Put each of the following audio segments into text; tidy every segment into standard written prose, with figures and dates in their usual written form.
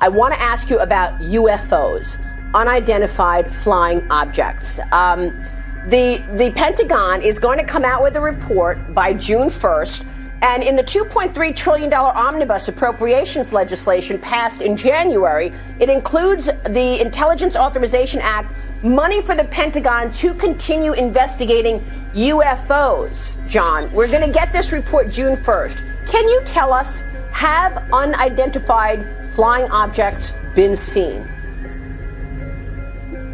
I want to ask you about UFOs, unidentified flying objects. The Pentagon is going to come out with a report by June 1st. And in the $2.3 trillion omnibus appropriations legislation passed in January, it includes the Intelligence Authorization Act, money for the Pentagon to continue investigating UFOs. John, we're going to get this report June 1st. Can you tell us, have unidentified flying objects been seen?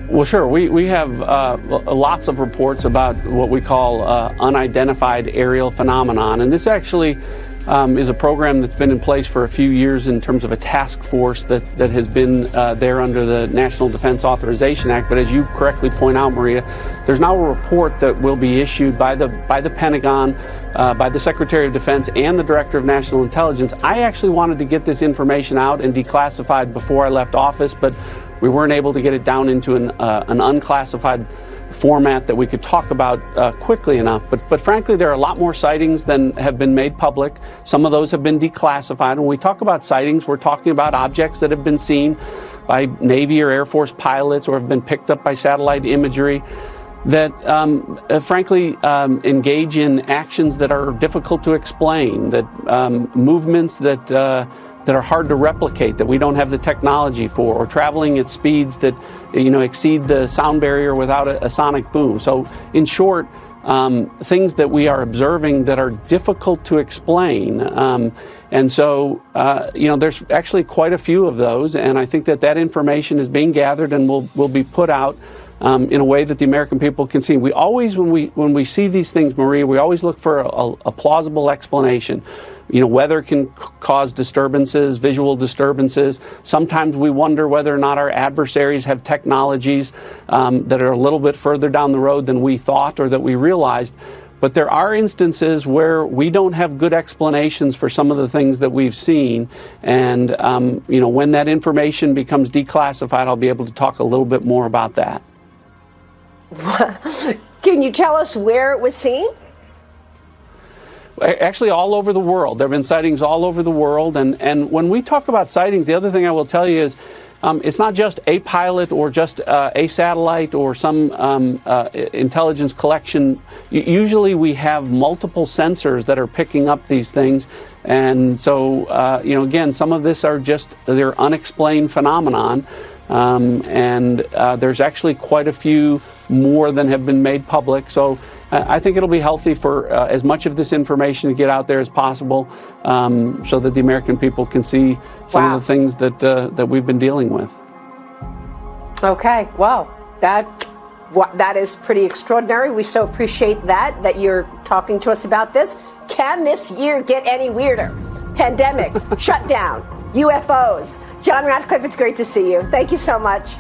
Well, sure. We have lots of reports about what we call unidentified aerial phenomenon. And this actually is a program that's been in place for a few years in terms of a task force that has been there under the National Defense Authorization Act. But as you correctly point out, Maria, there's now a report that will be issued by the Pentagon, by the Secretary of Defense and the Director of National Intelligence. I actually wanted to get this information out and declassified before I left office, but we weren't able to get it down into an unclassified format that we could talk about quickly enough. But frankly, there are a lot more sightings than have been made public. Some of those have been declassified. When we talk about sightings, we're talking about objects that have been seen by Navy or Air Force pilots or have been picked up by satellite imagery that frankly engage in actions that are difficult to explain, that movements that are hard to replicate, that we don't have the technology for, or traveling at speeds that exceed the sound barrier without a sonic boom. So in short, things that we are observing that are difficult to explain. And so there's actually quite a few of those, and I think that information is being gathered and will be put out in a way that the American people can see. We always, when we see these things, Maria, we always look for a plausible explanation. Weather can cause disturbances, visual disturbances. Sometimes we wonder whether or not our adversaries have technologies that are a little bit further down the road than we thought or that we realized. But there are instances where we don't have good explanations for some of the things that we've seen. And, when that information becomes declassified, I'll be able to talk a little bit more about that. Can you tell us where it was seen? Actually, all over the world. There have been sightings all over the world. And when we talk about sightings, the other thing I will tell you is it's not just a pilot or just a satellite or some intelligence collection. Usually we have multiple sensors that are picking up these things. And so, again, some of this are just they're unexplained phenomenon. And there's actually quite a few more than have been made public. So I think it'll be healthy for as much of this information to get out there as possible, so that the American people can see some of the things that we've been dealing with. Okay, well, that is pretty extraordinary. We so appreciate that you're talking to us about this. Can this year get any weirder? Pandemic, shutdown, UFOs. John Ratcliffe, it's great to see you. Thank you so much.